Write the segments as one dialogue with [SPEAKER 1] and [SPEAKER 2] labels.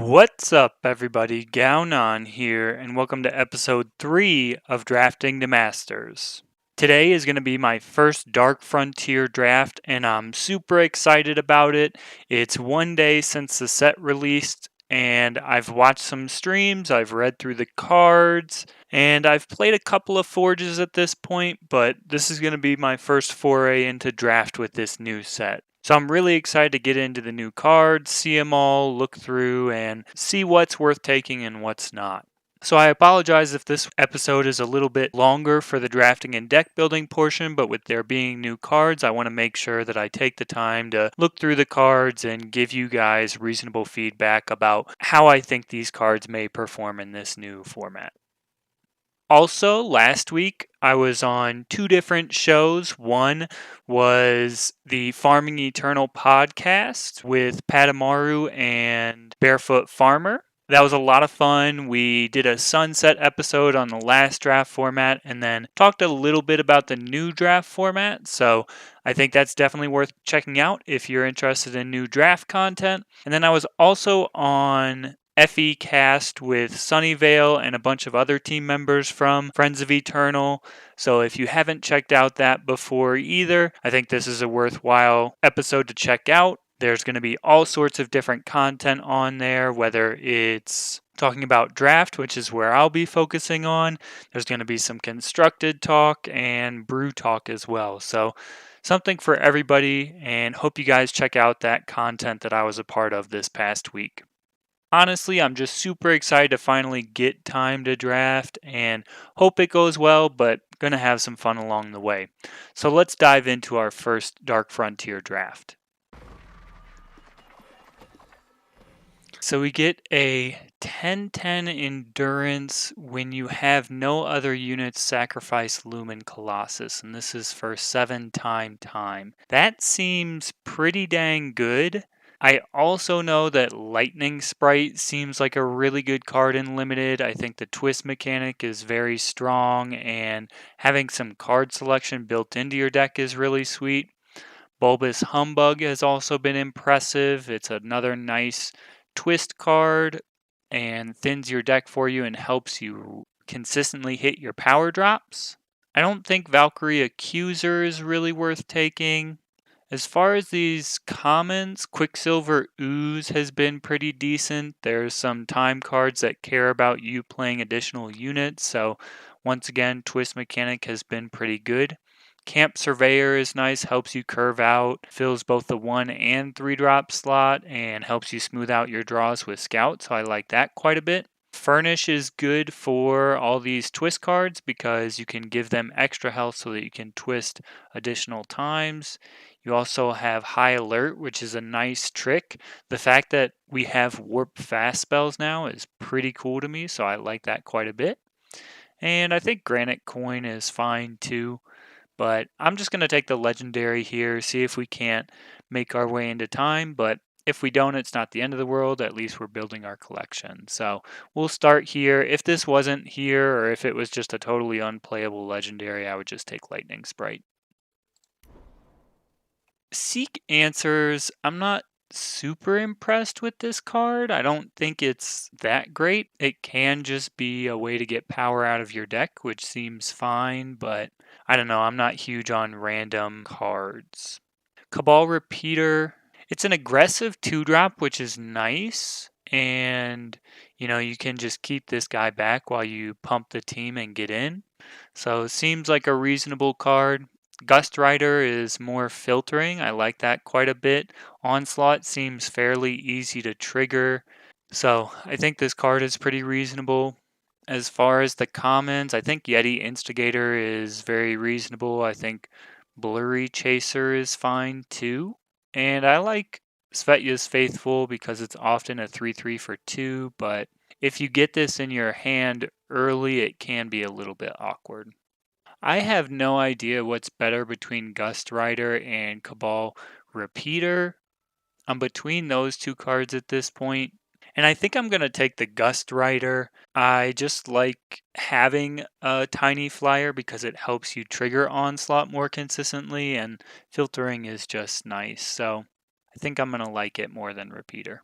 [SPEAKER 1] What's up, everybody? Gaonan here, and welcome to episode 3 of Drafting to Masters. Today is going to be my first Dark Frontier draft, and I'm super excited about it. It's one day since the set released, and I've watched some streams, I've read through the cards, and I've played a couple of forges at this point, but this is going to be my first foray into draft with this new set. So I'm really excited to get into the new cards, see them all, look through, and see what's worth taking and what's not. So I apologize if this episode is a little bit longer for the drafting and deck building portion, but with there being new cards, I want to make sure that I take the time to look through the cards and give you guys reasonable feedback about how I think these cards may perform in this new format. Also, last week I was on 2 different shows. One was the Farming Eternal podcast with Patamaru and Barefoot Farmer. That was a lot of fun. We did a sunset episode on the last draft format and then talked a little bit about the new draft format. So I think that's definitely worth checking out if you're interested in new draft content. And then I was also on FE Cast with Sunnyvale and a bunch of other team members from Friends of Eternal. So if you haven't checked out that before either, I think this is a worthwhile episode to check out. There's going to be all sorts of different content on there, whether it's talking about draft, which is where I'll be focusing on. There's going to be some constructed talk and brew talk as well. So something for everybody, and hope you guys check out that content that I was a part of this past week. Honestly, I'm just super excited to finally get time to draft and hope it goes well, but gonna have some fun along the way. So let's dive into our first Dark Frontier draft. So we get a 10-10 endurance when you have no other units sacrifice Lumen Colossus, and this is for 7 time. That seems pretty dang good. I also know that Lightning Sprite seems like a really good card in Limited. I think the twist mechanic is very strong, and having some card selection built into your deck is really sweet. Bulbous Humbug has also been impressive. It's another nice twist card and thins your deck for you and helps you consistently hit your power drops. I don't think Valkyrie Accuser is really worth taking. As far as these commons, Quicksilver Ooze has been pretty decent. There's some time cards that care about you playing additional units, so once again, Twist Mechanic has been pretty good. Camp Surveyor is nice, helps you curve out, fills both the 1 and 3 drop slot, and helps you smooth out your draws with Scout, so I like that quite a bit. Furnish is good for all these twist cards because you can give them extra health so that you can twist additional times. You also have High Alert, which is a nice trick. The fact that we have Warp Fast spells now is pretty cool to me, so I like that quite a bit. And I think Granite Coin is fine too, but I'm just going to take the Legendary here, see if we can't make our way into time, but if we don't, it's not the end of the world. At least we're building our collection. So we'll start here. If this wasn't here, or if it was just a totally unplayable Legendary, I would just take Lightning Sprite. Seek Answers, I'm not super impressed with this card. I don't think it's that great. It can just be a way to get power out of your deck, which seems fine, but I don't know. I'm not huge on random cards. Cabal Repeater, it's an aggressive 2-drop, which is nice. And, you can just keep this guy back while you pump the team and get in. So it seems like a reasonable card. Gust Rider is more filtering. I like that quite a bit. Onslaught seems fairly easy to trigger. So I think this card is pretty reasonable. As far as the commons, I think Yeti Instigator is very reasonable. I think Blurry Chaser is fine too. And I like Svetya's Faithful because it's often a 3/3 for 2, but if you get this in your hand early, it can be a little bit awkward. I have no idea what's better between Gust Rider and Cabal Repeater. I'm between those 2 cards at this point, and I think I'm going to take the Gust Rider. I just like having a tiny flyer because it helps you trigger Onslaught more consistently, and filtering is just nice, so I think I'm going to like it more than Repeater.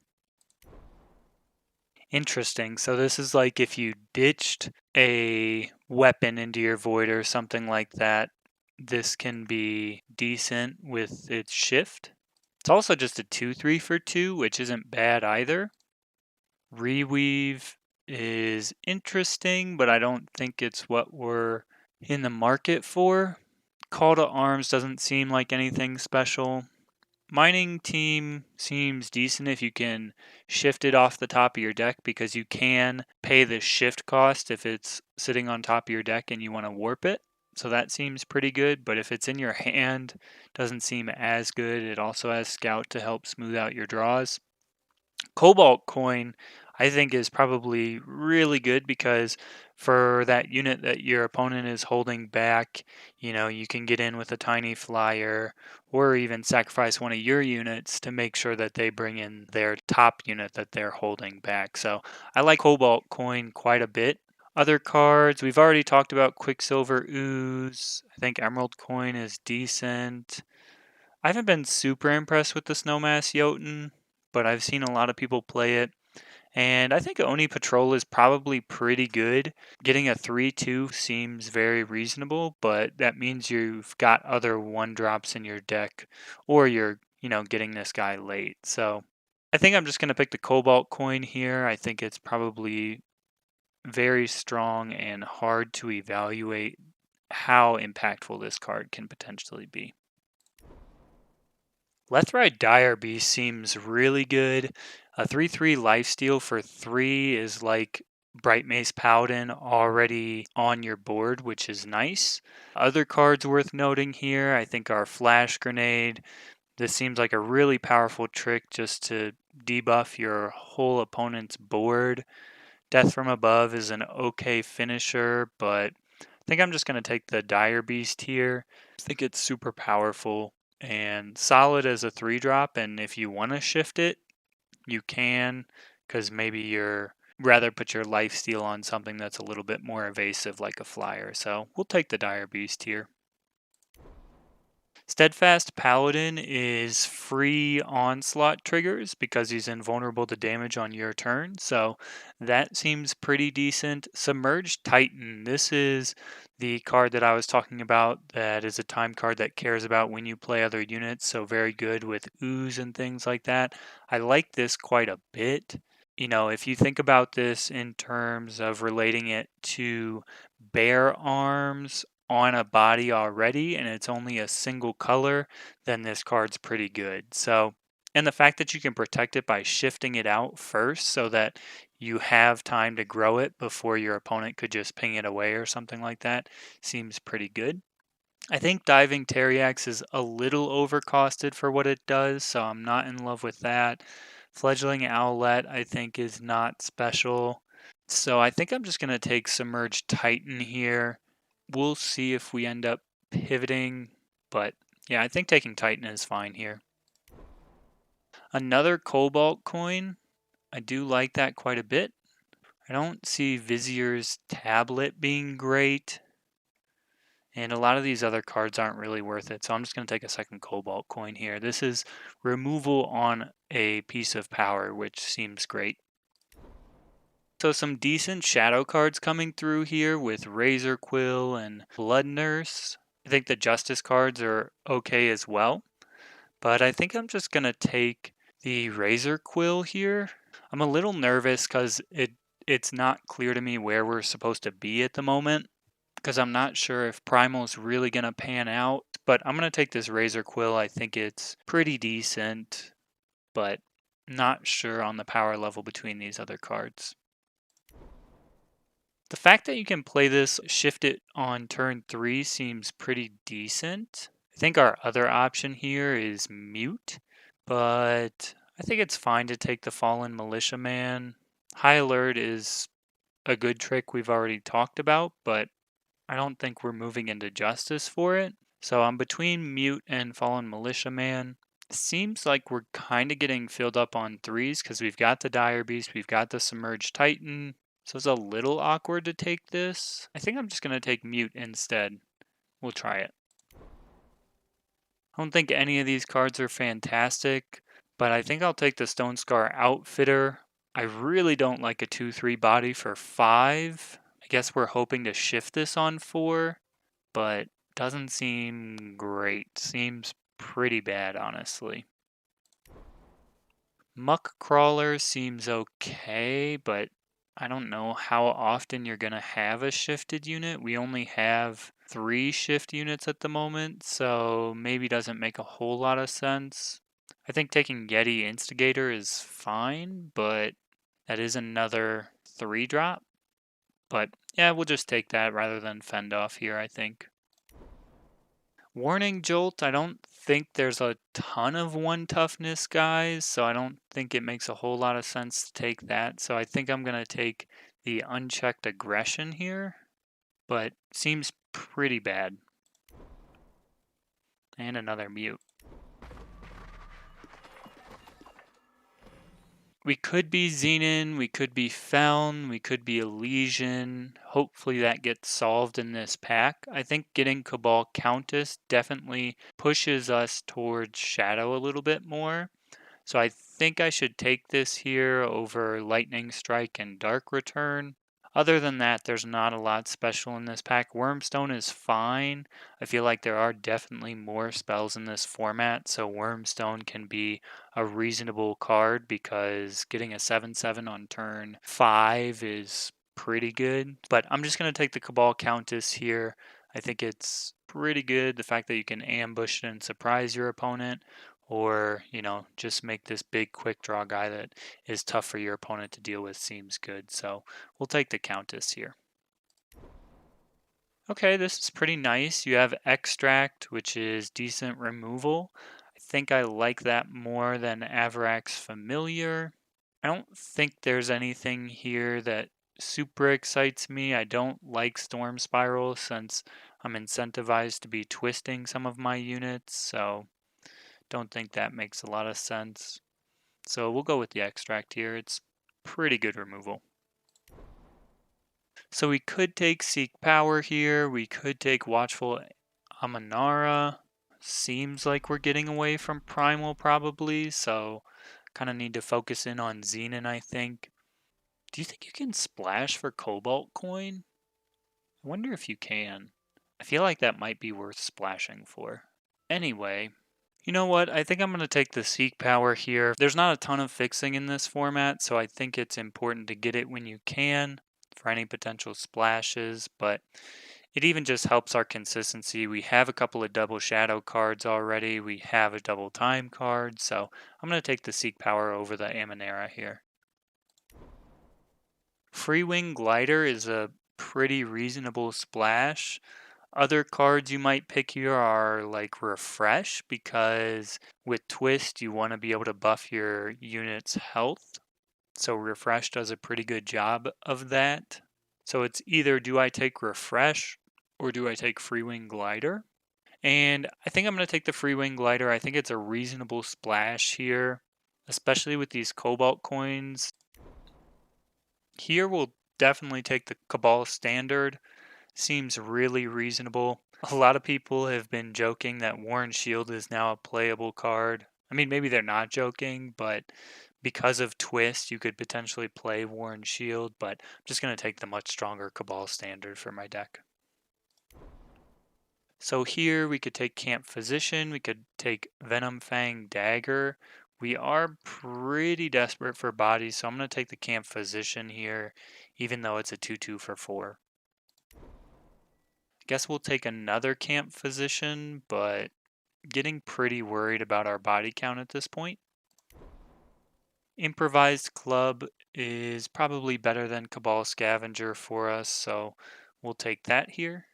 [SPEAKER 1] Interesting. So this is like if you ditched a weapon into your void or something like that, this can be decent with its shift. It's also just a 2/3 for 2, which isn't bad either. Reweave is interesting, but I don't think it's what we're in the market for. Call to Arms doesn't seem like anything special. Mining Team seems decent if you can shift it off the top of your deck, because you can pay the shift cost if it's sitting on top of your deck and you want to warp it. So that seems pretty good, but if it's in your hand, doesn't seem as good. It also has Scout to help smooth out your draws. Cobalt Coin, I think, is probably really good because for that unit that your opponent is holding back, you can get in with a tiny flyer or even sacrifice one of your units to make sure that they bring in their top unit that they're holding back. So I like Cobalt Coin quite a bit. Other cards, we've already talked about Quicksilver Ooze. I think Emerald Coin is decent. I haven't been super impressed with the Snowmass Jotun, but I've seen a lot of people play it. And I think Oni Patrol is probably pretty good. Getting a 3/2 seems very reasonable, but that means you've got other 1-drops in your deck, or you're, getting this guy late. So I think I'm just going to pick the Cobalt Coin here. I think it's probably very strong and hard to evaluate how impactful this card can potentially be. Lethride Dire Beast seems really good. A 3/3 lifesteal for 3 is like Bright Mace Paladin already on your board, which is nice. Other cards worth noting here, I think, are Flash Grenade. This seems like a really powerful trick just to debuff your whole opponent's board. Death from Above is an okay finisher, but I think I'm just going to take the Dire Beast here. I think it's super powerful and solid as a 3-drop, and if you want to shift it, you can, because maybe you're rather put your life steal on something that's a little bit more evasive like a flyer. So we'll take the Dire Beast here. Steadfast Paladin is free onslaught triggers because he's invulnerable to damage on your turn, so that seems pretty decent. Submerged Titan, this is the card that I was talking about that is a time card that cares about when you play other units, so very good with ooze and things like that. I like this quite a bit. If you think about this in terms of relating it to bear arms on a body already and it's only a single color, then this card's pretty good. So, and the fact that you can protect it by shifting it out first so that you have time to grow it before your opponent could just ping it away or something like that seems pretty good. I think Diving Teriax is a little overcosted for what it does, so I'm not in love with that. Fledgling Owlet, I think, is not special. So I think I'm just going to take Submerged Titan here. We'll see if we end up pivoting, but yeah, I think taking Titan is fine here. Another Cobalt coin. I do like that quite a bit. I don't see Vizier's Tablet being great. And a lot of these other cards aren't really worth it, so I'm just going to take a second Cobalt coin here. This is removal on a piece of power, which seems great. So some decent shadow cards coming through here with Razor Quill and Blood Nurse. I think the Justice cards are okay as well, but I think I'm just going to take the Razor Quill here. I'm a little nervous because it's not clear to me where we're supposed to be at the moment, because I'm not sure if Primal's really going to pan out, but I'm going to take this Razor Quill. I think it's pretty decent, but not sure on the power level between these other cards. The fact that you can play this, shift it on turn 3 seems pretty decent. I think our other option here is Mute, but I think it's fine to take the Fallen Militiaman. High Alert is a good trick we've already talked about, but I don't think we're moving into Justice for it. So I'm between Mute and Fallen Militiaman. Seems like we're kind of getting filled up on 3s because we've got the Dire Beast, we've got the Submerged Titan. So it's a little awkward to take this. I think I'm just going to take Mute instead. We'll try it. I don't think any of these cards are fantastic, but I think I'll take the Stone Scar Outfitter. I really don't like a 2-3 body for 5. I guess we're hoping to shift this on 4, but doesn't seem great. Seems pretty bad, honestly. Muck Crawler seems okay, but I don't know how often you're going to have a shifted unit. We only have 3 shift units at the moment, so maybe doesn't make a whole lot of sense. I think taking Yeti Instigator is fine, but that is another 3 drop. But yeah, we'll just take that rather than fend off here, I think. Warning Jolt, I don't think there's a ton of 1 toughness guys, so I don't think it makes a whole lot of sense to take that. So I think I'm going to take the unchecked aggression here, but seems pretty bad. And another mute. We could be Xenon, we could be Feln, we could be Elysian. Hopefully that gets solved in this pack. I think getting Cabal Countess definitely pushes us towards Shadow a little bit more. So I think I should take this here over Lightning Strike and Dark Return. Other than that, there's not a lot special in this pack. Wormstone is fine. I feel like there are definitely more spells in this format, so Wormstone can be a reasonable card because getting a 7/7 on turn 5 is pretty good. But I'm just going to take the Cabal Countess here. I think it's pretty good. The fact that you can ambush and surprise your opponent, or, just make this big quick draw guy that is tough for your opponent to deal with seems good. So we'll take the Countess here. Okay, this is pretty nice. You have Extract, which is decent removal. I think I like that more than Avarak's Familiar. I don't think there's anything here that super excites me. I don't like Storm Spiral since I'm incentivized to be twisting some of my units, so don't think that makes a lot of sense. So we'll go with the Extract here. It's pretty good removal. So we could take Seek Power here. We could take Watchful Amanara. Seems like we're getting away from Primal probably, so kind of need to focus in on Xenon, I think. Do you think you can splash for Cobalt Coin? I wonder if you can. I feel like that might be worth splashing for. Anyway, you know what? I think I'm going to take the Seek Power here. There's not a ton of fixing in this format, so I think it's important to get it when you can for any potential splashes, but it even just helps our consistency. We have a couple of double shadow cards already. We have a double time card, so I'm going to take the Seek Power over the Amanera here. Free Wing Glider is a pretty reasonable splash. Other cards you might pick here are like Refresh, because with Twist you want to be able to buff your unit's health. So Refresh does a pretty good job of that. So it's either do I take Refresh or do I take Free Wing Glider? And I think I'm going to take the Free Wing Glider. I think it's a reasonable splash here, especially with these Cobalt coins. Here we'll definitely take the Cabal Standard. Seems really reasonable. A lot of people have been joking that Warren Shield is now a playable card. I mean, maybe they're not joking, but because of Twist, you could potentially play Warren Shield, but I'm just going to take the much stronger Cabal Standard for my deck. So here we could take Camp Physician, we could take Venom Fang Dagger. We are pretty desperate for bodies, so I'm going to take the Camp Physician here, even though it's a 2/2 for 4. Guess we'll take another Camp Physician, but getting pretty worried about our body count at this point. Improvised Club is probably better than Cabal Scavenger for us, so we'll take that here.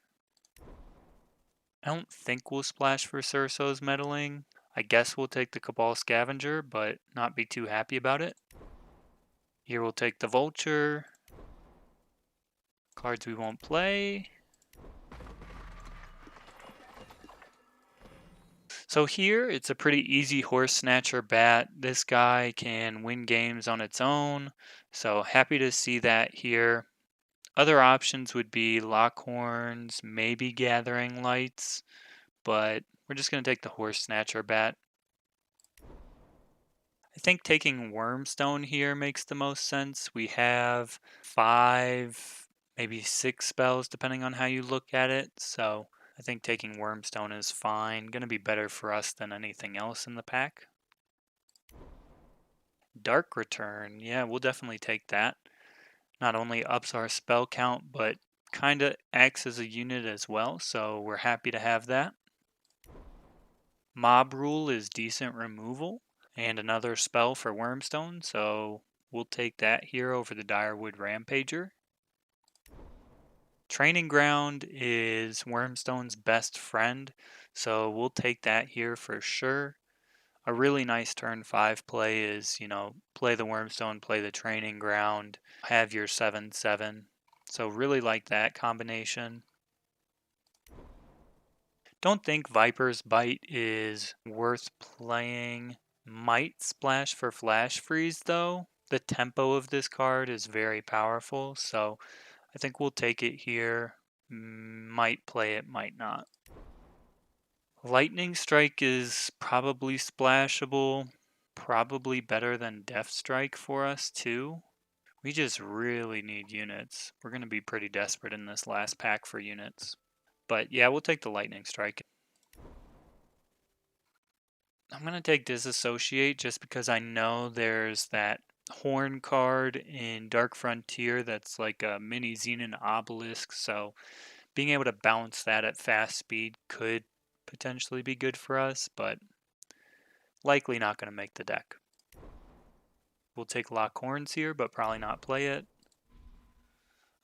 [SPEAKER 1] I don't think we'll splash for Cerso's Meddling. I guess we'll take the Cabal Scavenger, but not be too happy about it. Here we'll take the Vulture. Cards we won't play. So here, it's a pretty easy Horse Snatcher bat. This guy can win games on its own, so happy to see that here. Other options would be Lockhorns, maybe Gathering Lights, but we're just going to take the Horse Snatcher bat. I think taking Wormstone here makes the most sense. We have 5, maybe 6 spells depending on how you look at it. So I think taking Wormstone is fine. Going to be better for us than anything else in the pack. Dark Return, yeah, we'll definitely take that. Not only ups our spell count, but kind of acts as a unit as well, so we're happy to have that. Mob Rule is decent removal, and another spell for Wormstone, so we'll take that here over the Direwood Rampager. Training Ground is Wormstone's best friend, so we'll take that here for sure. A really nice turn 5 play is, play the Wormstone, play the Training Ground, have your 7/7. So really like that combination. Don't think Viper's Bite is worth playing. Might splash for Flash Freeze though. The tempo of this card is very powerful, so I think we'll take it here. Might play it, might not. Lightning Strike is probably splashable. Probably better than Death Strike for us too. We just really need units. We're going to be pretty desperate in this last pack for units. But yeah, we'll take the Lightning Strike. I'm going to take Disassociate just because I know there's that Horn card in Dark Frontier that's like a mini Xenon Obelisk, so being able to bounce that at fast speed could potentially be good for us, but likely not going to make the deck. We'll take Lock Horns here, but probably not play it.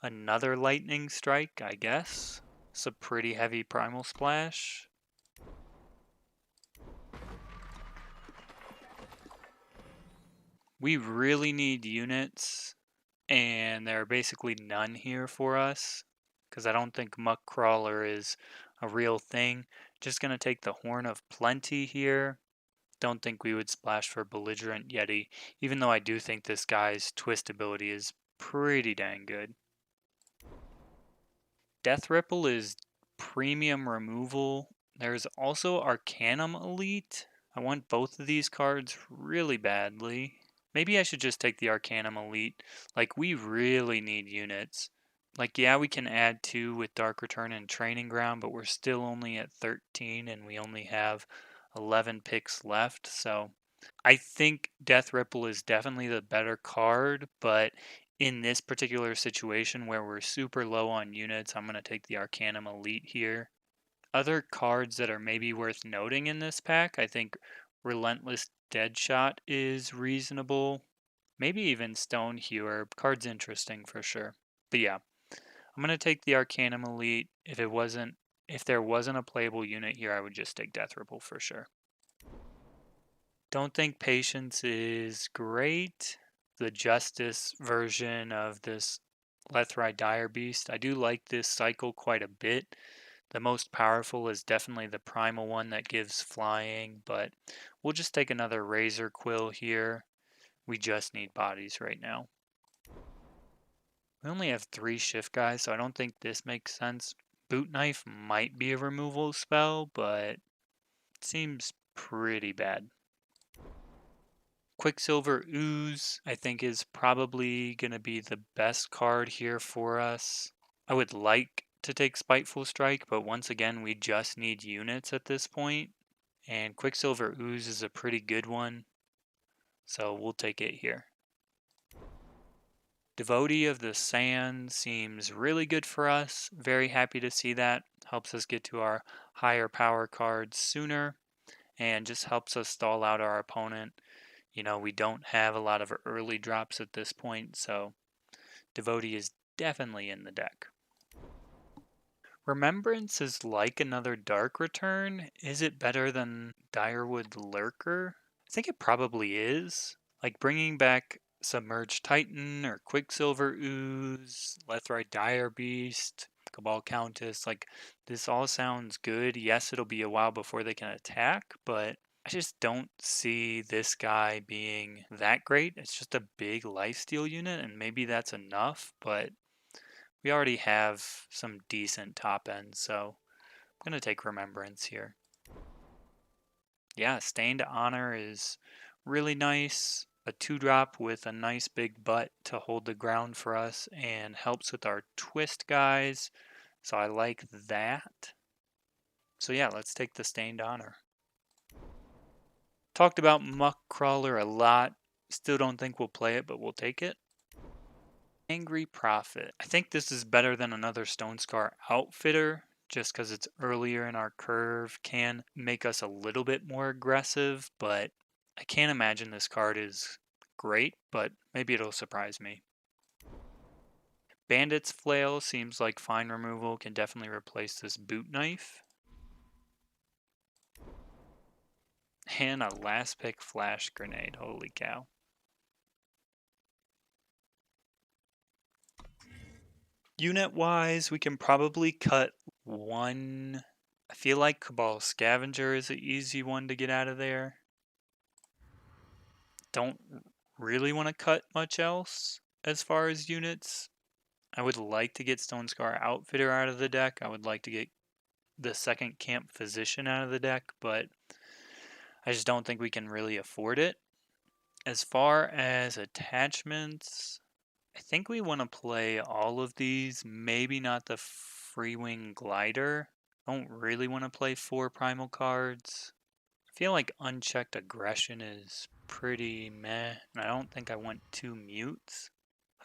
[SPEAKER 1] Another Lightning Strike, I guess. It's a pretty heavy Primal Splash. We really need units, and there are basically none here for us, because I don't think Muck Crawler is a real thing. Just going to take the Horn of Plenty here. Don't think we would splash for Belligerent Yeti, even though I do think this guy's twist ability is pretty dang good. Death Ripple is premium removal. There's also Arcanum Elite. I want both of these cards really badly. Maybe I should just take the Arcanum Elite. Like, we really need units. Like, yeah, we can add 2 with Dark Return and Training Ground, but we're still only at 13 and we only have 11 picks left. So I think Death Ripple is definitely the better card, but in this particular situation where we're super low on units, I'm going to take the Arcanum Elite here. Other cards that are maybe worth noting in this pack, I think Relentless Deadshot is reasonable. Maybe even Stonehewer. Card's interesting for sure. But yeah, I'm going to take the Arcanum Elite. If there wasn't a playable unit here, I would just take Death Ripple for sure. Don't think Patience is great. The Justice version of this Lethrai Dire Beast. I do like this cycle quite a bit. The most powerful is definitely the primal one that gives flying, but we'll just take another Razor Quill here. We just need bodies right now. We only have 3 shift guys, so I don't think this makes sense. Boot Knife might be a removal spell, but it seems pretty bad. Quicksilver Ooze, I think, is probably going to be the best card here for us. I would like to take Spiteful Strike, but once again, we just need units at this point. And Quicksilver Ooze is a pretty good one, so we'll take it here. Devotee of the Sand seems really good for us. Very happy to see that. Helps us get to our higher power cards sooner and just helps us stall out our opponent. We don't have a lot of early drops at this point, so Devotee is definitely in the deck. Remembrance is like another Dark Return. Is it better than Direwood Lurker? I think it probably is. Like bringing back Submerged Titan or Quicksilver Ooze, Lethrai Dire Beast, Cabal Countess, like this all sounds good. Yes, it'll be a while before they can attack, but I just don't see this guy being that great. It's just a big lifesteal unit, and maybe that's enough, but we already have some decent top ends, so I'm going to take Remembrance here. Yeah, Stained Honor is really nice. A 2-drop with a nice big butt to hold the ground for us and helps with our twist guys. So I like that. So yeah, let's take the Stained Honor. Talked about Muck Crawler a lot. Still don't think we'll play it, but we'll take it. Angry Prophet. I think this is better than another Stone Scar Outfitter, just because it's earlier in our curve, can make us a little bit more aggressive, but I can't imagine this card is great, but maybe it'll surprise me. Bandit's Flail seems like fine removal, can definitely replace this Boot Knife. And a last pick Flash Grenade, holy cow. Unit-wise, we can probably cut one. I feel like Cabal Scavenger is an easy one to get out of there. Don't really want to cut much else as far as units. I would like to get Stone Scar Outfitter out of the deck. I would like to get the second Camp Physician out of the deck, but I just don't think we can really afford it. As far as attachments, I think we want to play all of these, maybe not the Freewing Glider. Don't really want to play 4 primal cards. I feel like Unchecked Aggression is pretty meh, and I don't think I want 2 mutes.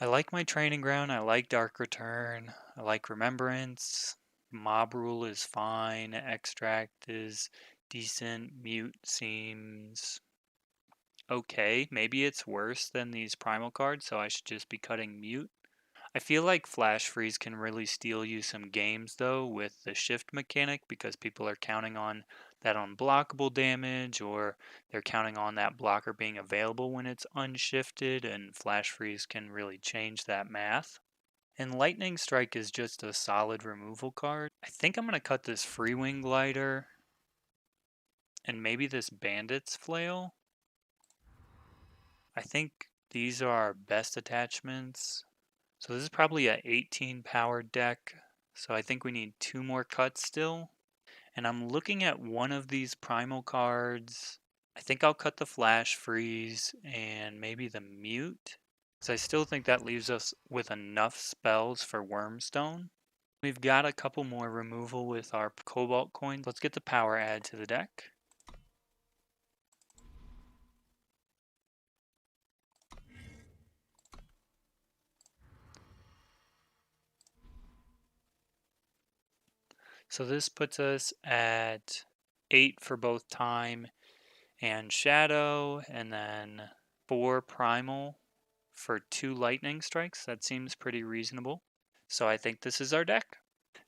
[SPEAKER 1] I like my Training Ground, I like Dark Return, I like Remembrance. Mob Rule is fine, Extract is decent, Mute seems okay. Maybe it's worse than these primal cards, so I should just be cutting Mute. I feel like Flash Freeze can really steal you some games though with the shift mechanic, because people are counting on that unblockable damage, or they're counting on that blocker being available when it's unshifted, and Flash Freeze can really change that math. And Lightning Strike is just a solid removal card. I think I'm going to cut this Freewing Glider and maybe this Bandit's Flail. I think these are our best attachments. So this is probably a 18 power deck. So I think we need 2 more cuts still. And I'm looking at one of these primal cards. I think I'll cut the Flash Freeze and maybe the Mute, because I still think that leaves us with enough spells for Wormstone. We've got a couple more removal with our Cobalt coins. Let's get the power add to the deck. So this puts us at 8 for both time and shadow, and then 4 primal for 2 lightning strikes. That seems pretty reasonable. So I think this is our deck.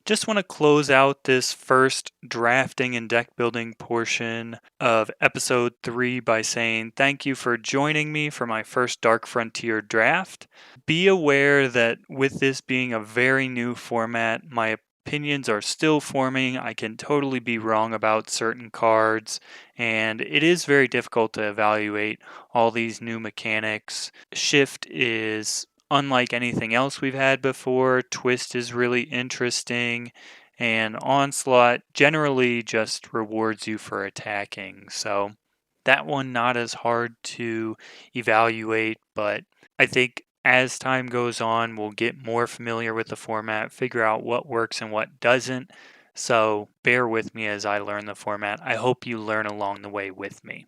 [SPEAKER 1] Just want to close out this first drafting and deck building portion of episode 3 by saying thank you for joining me for my first Dark Frontier draft. Be aware that with this being a very new format, my opinions are still forming. I can totally be wrong about certain cards, and it is very difficult to evaluate all these new mechanics. Shift is unlike anything else we've had before. Twist is really interesting, and Onslaught generally just rewards you for attacking. So that one not as hard to evaluate, but I think as time goes on, we'll get more familiar with the format, figure out what works and what doesn't. So bear with me as I learn the format. I hope you learn along the way with me.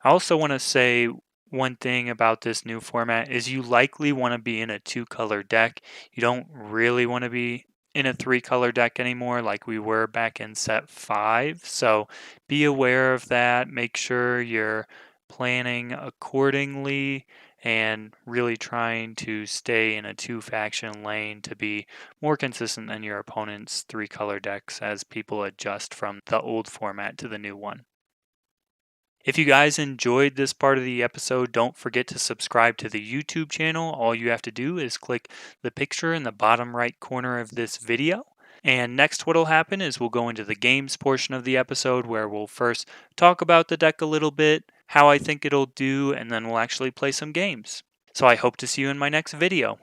[SPEAKER 1] I also want to say one thing about this new format is you likely want to be in a 2-color deck. You don't really want to be in a 3-color deck anymore like we were back in set 5. So be aware of that. Make sure you're planning accordingly and really trying to stay in a 2-faction lane to be more consistent than your opponent's 3-color decks as people adjust from the old format to the new one. If you guys enjoyed this part of the episode, don't forget to subscribe to the YouTube channel. All you have to do is click the picture in the bottom right corner of this video. And next what'll happen is we'll go into the games portion of the episode, where we'll first talk about the deck a little bit, how I think it'll do, and then we'll actually play some games. So I hope to see you in my next video.